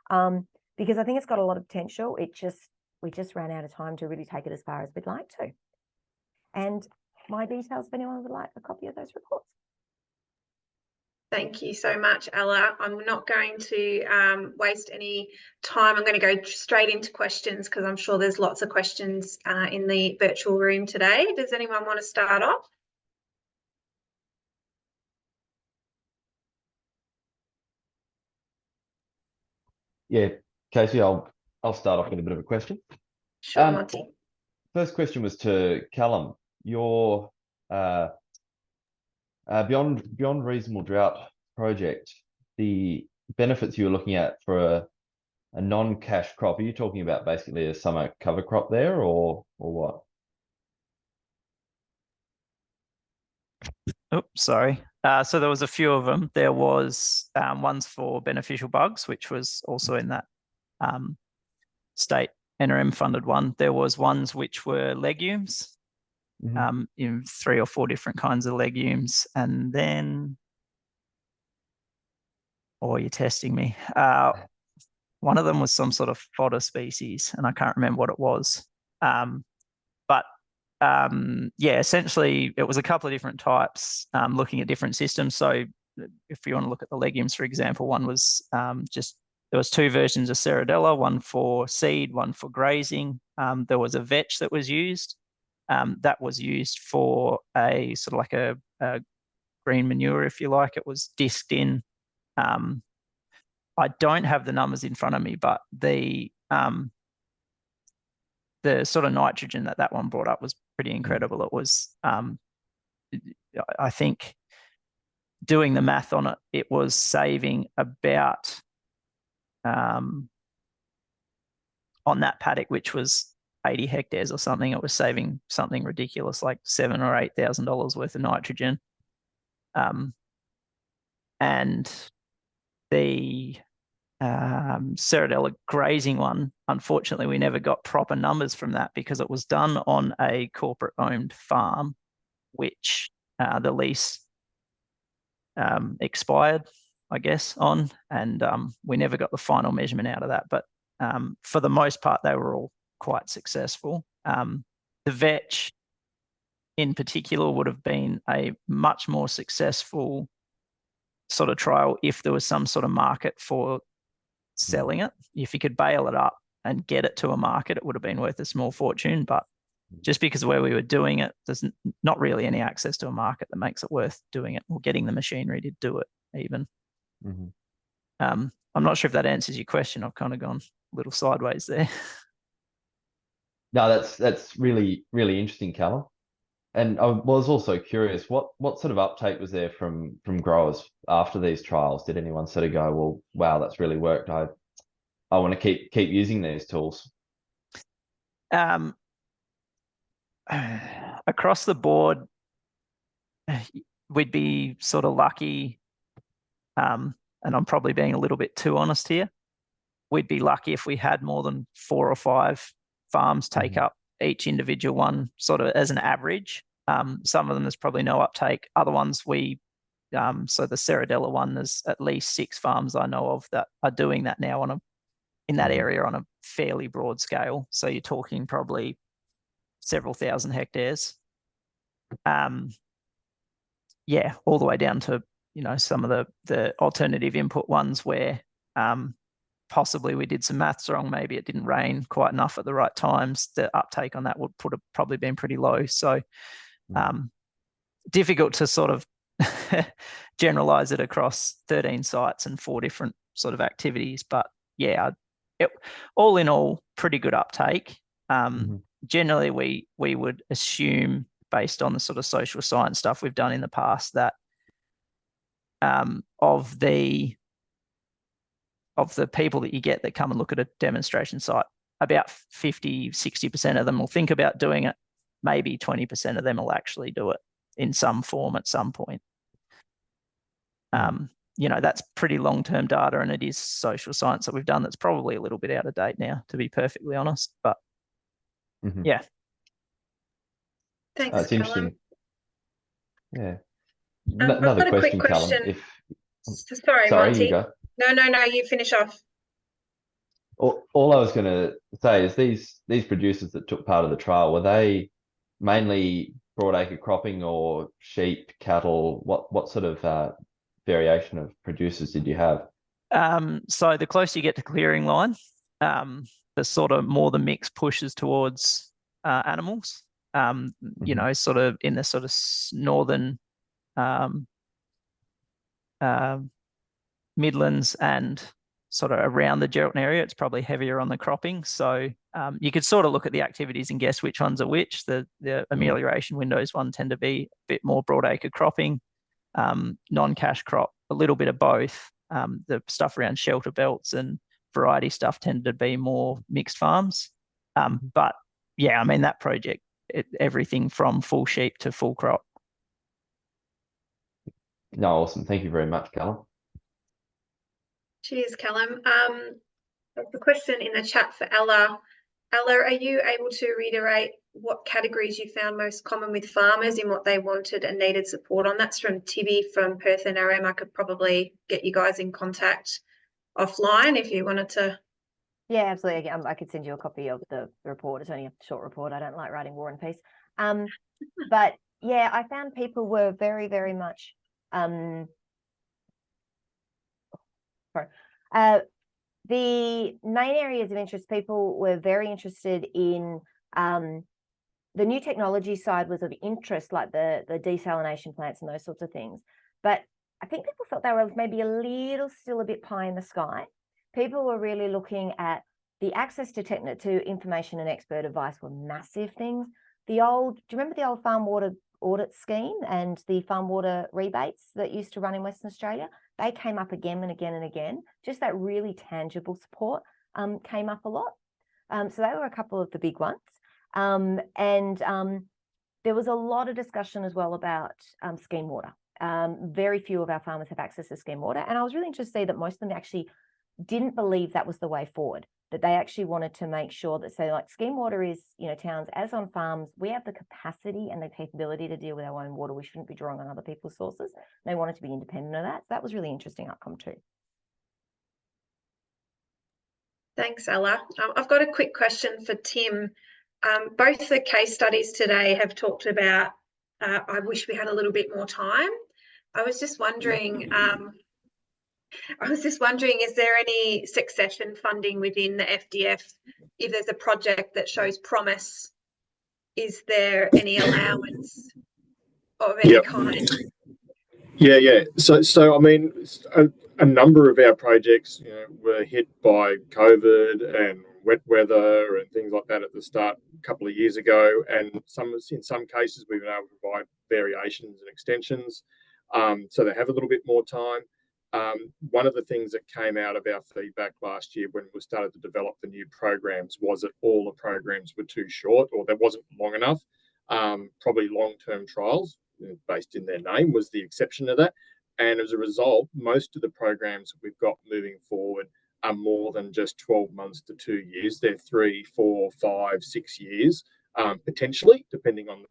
because I think it's got a lot of potential. We just ran out of time to really take it as far as we'd like to. And my details, if anyone would like a copy of those reports. Thank you so much, Ella. I'm not going to waste any time. I'm going to go straight into questions because I'm sure there's lots of questions in the virtual room today. Does anyone want to start off? Yeah, Casey, I'll start off with a bit of a question. Sure, Monty. First question was to Callum. Your Beyond Reasonable Drought project, the benefits you were looking at for a non-cash crop, are you talking about basically a summer cover crop there, or what? Oops, sorry. So there was a few of them. There was ones for beneficial bugs, which was also in that state NRM funded one. There was ones which were legumes, in 3 or 4 different kinds of legumes. And then, you're testing me. One of them was some sort of fodder species, and I can't remember what it was. Yeah, essentially it was a couple of different types, looking at different systems. So if you want to look at the legumes, for example, one was there was 2 versions of Ceradella, one for seed, one for grazing. There was a vetch that was used. That was used for a sort of like a green manure, if you like. It was disked in. I don't have the numbers in front of me, but the sort of nitrogen that one brought up was pretty incredible. It was, I think, doing the math on it, it was saving about, on that paddock, which was 80 hectares or something, it was saving something ridiculous like $7,000 or $8,000 worth of nitrogen. And the Ceradella grazing one, unfortunately, we never got proper numbers from that because it was done on a corporate-owned farm, which the lease expired, I guess, on, and we never got the final measurement out of that. But for the most part, they were all quite successful. The vetch, in particular, would have been a much more successful sort of trial if there was some sort of market for selling it. If you could bale it up and get it to a market, it would have been worth a small fortune. But just because of where we were doing it, there's not really any access to a market that makes it worth doing it or getting the machinery to do it even. I'm not sure if that answers your question. I've kind of gone a little sideways there. No, that's really, really interesting, Callum. And I was also curious, what sort of uptake was there from growers after these trials? Did anyone sort of go, well, wow, that's really worked. I want to keep using these tools? Across the board, we'd be sort of lucky, and I'm probably being a little bit too honest here. We'd be lucky if we had more than 4 or 5 farms take up each individual one, sort of as an average. Some of them there's probably no uptake. Other ones we So the Cerradella one, there's at least 6 farms I know of that are doing that now in that area on a fairly broad scale. So you're talking probably several thousand hectares. Yeah, all the way down to, some of the alternative input ones where possibly we did some maths wrong. Maybe it didn't rain quite enough at the right times. The uptake on that would have probably been pretty low. So difficult to sort of generalize it across 13 sites and 4 different sort of activities. But yeah, all in all, pretty good uptake. Generally, we would assume, based on the sort of social science stuff we've done in the past, that of the people that you get that come and look at a demonstration site, about 50-60% of them will think about doing it. Maybe 20% of them will actually do it in some form at some point. That's pretty long-term data, and it is social science that we've done that's probably a little bit out of date now, to be perfectly honest. But yeah. Thanks, it's Callum. interesting. Yeah. I've Another got a quick question, question. Callum. Sorry, Monty. you go. No, you finish off. All I was going to say is these producers that took part of the trial, were they mainly broadacre cropping or sheep, cattle? What sort of variation of producers did you have? So the closer you get to clearing line, the sort of more the mix pushes towards animals. Sort of in the sort of northern Midlands and sort of around the Geraldton area, it's probably heavier on the cropping. So you could sort of look at the activities and guess which ones are which. The amelioration windows one tend to be a bit more broadacre cropping, non-cash crop, a little bit of both. The stuff around shelter belts and variety stuff tended to be more mixed farms. But yeah, I mean, that project, everything from full sheep to full crop. No, awesome. Thank you very much, Callum. Cheers, Callum. There's a question in the chat for Ella. Ella, are you able to reiterate what categories you found most common with farmers in what they wanted and needed support on? That's from Tibby from Perth NRM. I could probably get you guys in contact offline if you wanted to. Yeah, absolutely. I could send you a copy of the report. It's only a short report. I don't like writing War and Peace. But yeah, I found people were very, very much the main areas of interest. People were very interested in the new technology side was of interest, like the desalination plants and those sorts of things. But I think people felt they were maybe still a bit pie in the sky. People were really looking at the access to information and expert advice were massive things. Do you remember the old farm water audit scheme and the farm water rebates that used to run in Western Australia? They came up again and again and again. Just that really tangible support came up a lot. So they were a couple of the big ones. There was a lot of discussion as well about scheme water. Very few of our farmers have access to scheme water. And I was really interested to see that most of them actually didn't believe that was the way forward, that they actually wanted to make sure that, say, like scheme water is, towns, as on farms, we have the capacity and the capability to deal with our own water. We shouldn't be drawing on other people's sources. They wanted to be independent of that. So that was really interesting outcome too. Thanks, Ella. I've got a quick question for Tim. Both the case studies today have talked about, I wish we had a little bit more time. I was just wondering, is there any succession funding within the FDF? If there's a project that shows promise, is there any allowance of any kind? Yeah. So I mean, a number of our projects, were hit by COVID and wet weather and things like that at the start a couple of years ago, and in some cases we've been able to provide variations and extensions, so they have a little bit more time. One of the things that came out of our feedback last year when we started to develop the new programs was that all the programs were too short, or there wasn't long enough. Probably long-term trials, based in their name, was the exception to that. And as a result, most of the programs we've got moving forward are more than just 12 months to 2 years. They're 3, 4, 5, 6 years. potentially, depending on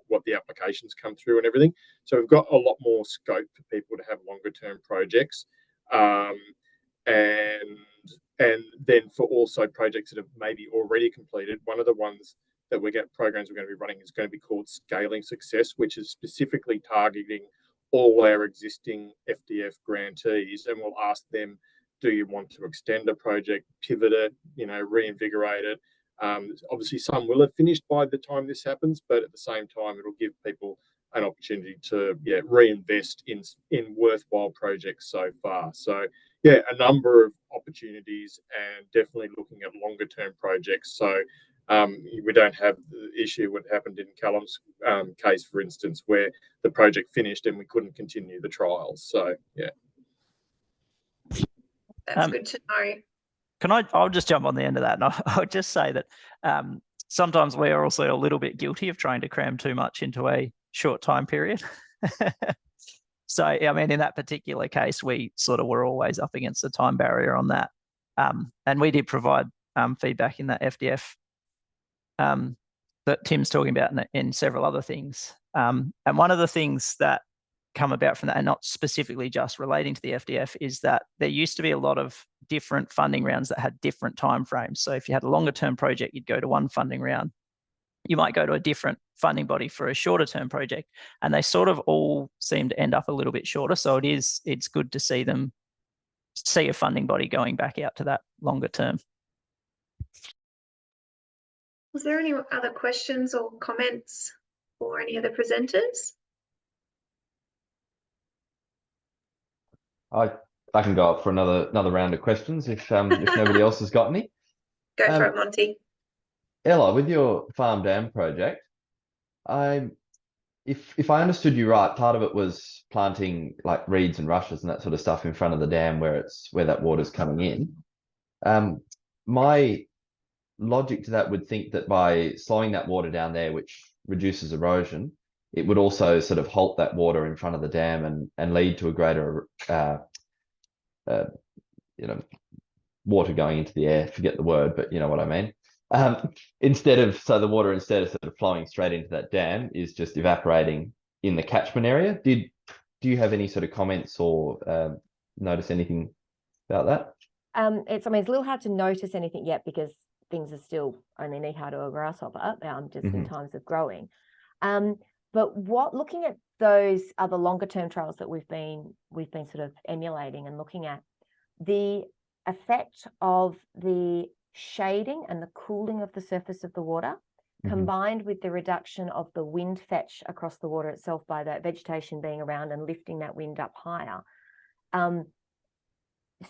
what the applications come through and everything. So we've got a lot more scope for people to have longer term projects, and then for also projects that have maybe already completed. One of the ones that programs we're going to be running is going to be called Scaling Success, which is specifically targeting all our existing FDF grantees, and we'll ask them, do you want to extend a project, pivot it, reinvigorate it? Obviously, some will have finished by the time this happens, but at the same time, it'll give people an opportunity to reinvest in worthwhile projects so far. So a number of opportunities, and definitely looking at longer term projects. So we don't have the issue what happened in Callum's case, for instance, where the project finished and we couldn't continue the trials. So that's good to know. I'll just jump on the end of that, and I'll just say that sometimes we are also a little bit guilty of trying to cram too much into a short time period. So, I mean, in that particular case, we sort of were always up against the time barrier on that. And we did provide feedback in that FDF that Tim's talking about in several other things. And one of the things that come about from that, and not specifically just relating to the FDF, is that there used to be a lot of different funding rounds that had different timeframes. So if you had a longer term project, you'd go to one funding round. You might go to a different funding body for a shorter term project, and they sort of all seem to end up a little bit shorter. So it's good to see a funding body going back out to that longer term. Was there any other questions or comments for any of the presenters? I can go up for another round of questions if nobody else has got any. Go for it, Monty. Ella, with your farm dam project, if I understood you right, part of it was planting like reeds and rushes and that sort of stuff in front of the dam where that water's coming in. My logic to that would think that by slowing that water down there, which reduces erosion, it would also sort of halt that water in front of the dam and lead to a greater water going into the air. Forget the word, but you know what I mean. So the water, instead of sort of flowing straight into that dam, is just evaporating in the catchment area. Do you have any sort of comments or notice anything about that? It's a little hard to notice anything yet because things are still only knee high to a grasshopper, just in times of growing. But looking at those other longer term trials that we've been sort of emulating and looking at, the effect of the shading and the cooling of the surface of the water, combined with the reduction of the wind fetch across the water itself by that vegetation being around and lifting that wind up higher,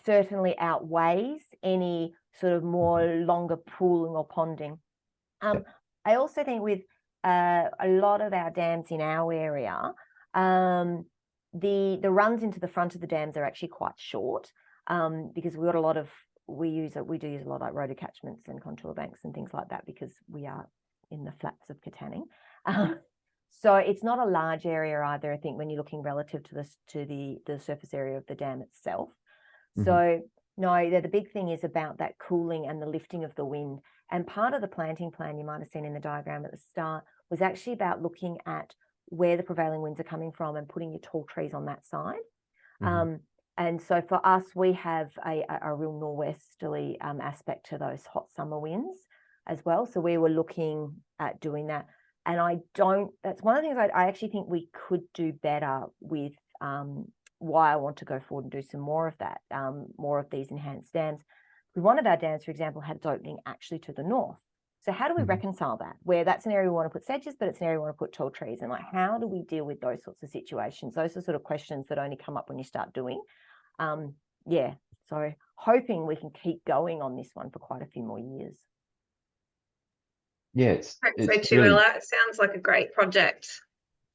certainly outweighs any sort of more longer pooling or ponding. I also think with a lot of our dams in our area, the runs into the front of the dams are actually quite short, because we've got a lot of we do use a lot of like rotor catchments and contour banks and things like that because we are in the flats of Katanning. So it's not a large area either, I think, when you're looking relative to the surface area of the dam itself. So no, the big thing is about that cooling and the lifting of the wind. And part of the planting plan you might have seen in the diagram at the start was actually about looking at where the prevailing winds are coming from and putting your tall trees on that side. And so for us, we have a real northwesterly aspect to those hot summer winds as well. So we were looking at doing that. And that's one of the things I actually think we could do better with, why I want to go forward and do some more of that, more of these enhanced dams. One of our dams, for example, had its opening actually to the north. So how do we reconcile that? Where that's an area we want to put sedges, but it's an area we want to put tall trees. And like, how do we deal with those sorts of situations? Those are sort of questions that only come up when you start doing. So hoping we can keep going on this one for quite a few more years. Yeah, it's really... Ella. It sounds like a great project.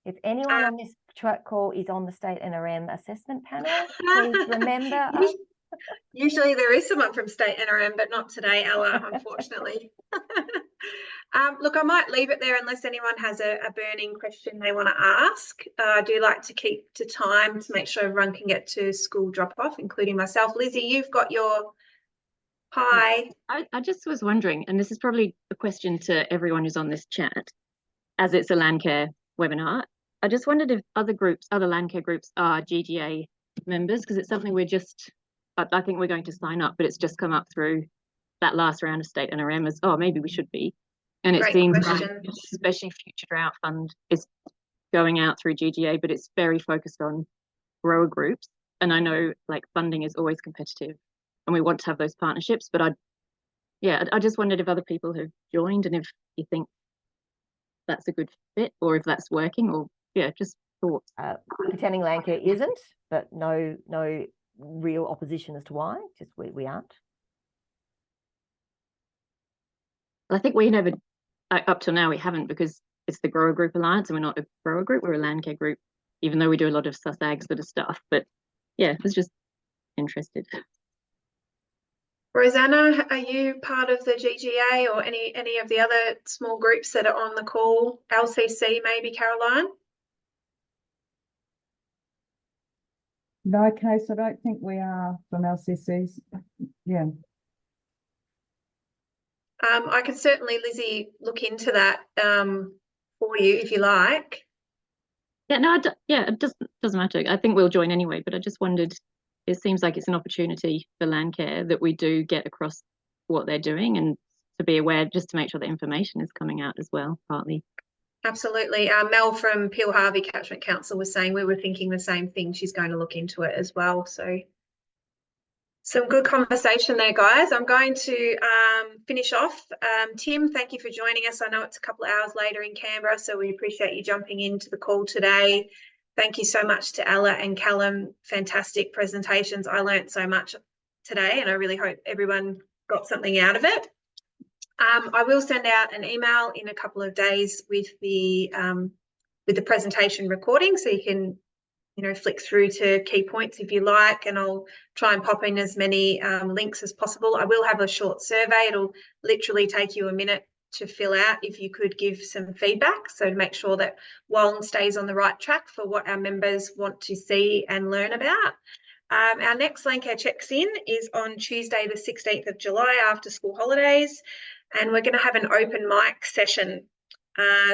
If anyone on this track call is on the state NRM assessment panel, please remember us. Usually there is someone from state NRM, but not today, Ella, unfortunately. Look, I might leave it there unless anyone has a burning question they want to ask. I do like to keep to time to make sure everyone can get to school drop-off, including myself. Lizzie, you've got your Hi. I just was wondering, and this is probably a question to everyone who's on this chat, as it's a Landcare webinar. I just wondered if other Landcare groups are GGA members, because it's something I think we're going to sign up, but it's just come up through that last round of state NRM as, oh, maybe we should be. And it Great seems question. like, especially Future Drought Fund is going out through GGA, but it's very focused on grower groups. And I know like funding is always competitive and we want to have those partnerships, but I just wondered if other people have joined and if you think that's a good fit or if that's working, or just thoughts. Katanning Landcare isn't, but no real opposition as to why, just we aren't. I think we never, up till now we haven't, because it's the Grower Group Alliance and we're not a grower group, we're a Landcare group, even though we do a lot of sus-ag sort of stuff. But yeah, I was just interested. Rosanna, are you part of the GGA or any of the other small groups that are on the call? LCC maybe, Caroline? No, Case, I don't think we are from LCCs. Yeah. I could certainly, Lizzie, look into that for you if you like. Yeah, no, it doesn't matter. I think we'll join anyway, but I just wondered, it seems like it's an opportunity for Landcare that we do get across what they're doing and to be aware, just to make sure the information is coming out as well, partly. Absolutely. Mel from Peel Harvey Catchment Council was saying we were thinking the same thing. She's going to look into it as well. So some good conversation there, guys. I'm going to finish off. Tim, thank you for joining us. I know it's a couple of hours later in Canberra, so we appreciate you jumping into the call today. Thank you so much to Ella and Callum. Fantastic presentations. I learned so much today and I really hope everyone got something out of it. I will send out an email in a couple of days with the presentation recording, so you can flick through to key points if you like, and I'll try and pop in as many links as possible. I will have a short survey. It'll literally take you a minute to fill out if you could give some feedback, so to make sure that WALN stays on the right track for what our members want to see and learn about. Our next Landcare Checks In is on Tuesday the 16th of July after school holidays, and we're going to have an open mic session.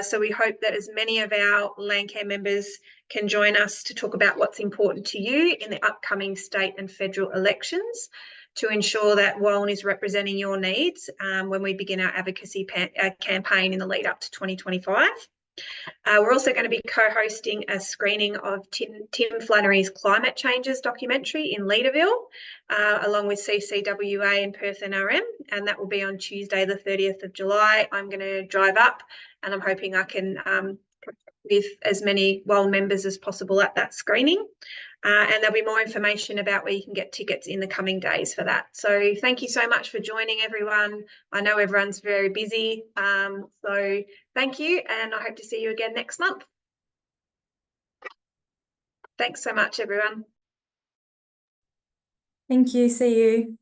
So we hope that as many of our Landcare members can join us to talk about what's important to you in the upcoming state and federal elections to ensure that WALN is representing your needs when we begin our advocacy campaign in the lead up to 2025. We're also going to be co-hosting a screening of Tim Flannery's Climate Changes documentary in Leederville, along with CCWA and Perth NRM, and that will be on Tuesday the 30th of July. I'm going to drive up and I'm hoping I can with as many WALN members as possible at that screening. And there'll be more information about where you can get tickets in the coming days for that. So thank you so much for joining, everyone. I know everyone's very busy. So thank you, and I hope to see you again next month. Thanks so much, everyone. Thank you. See you.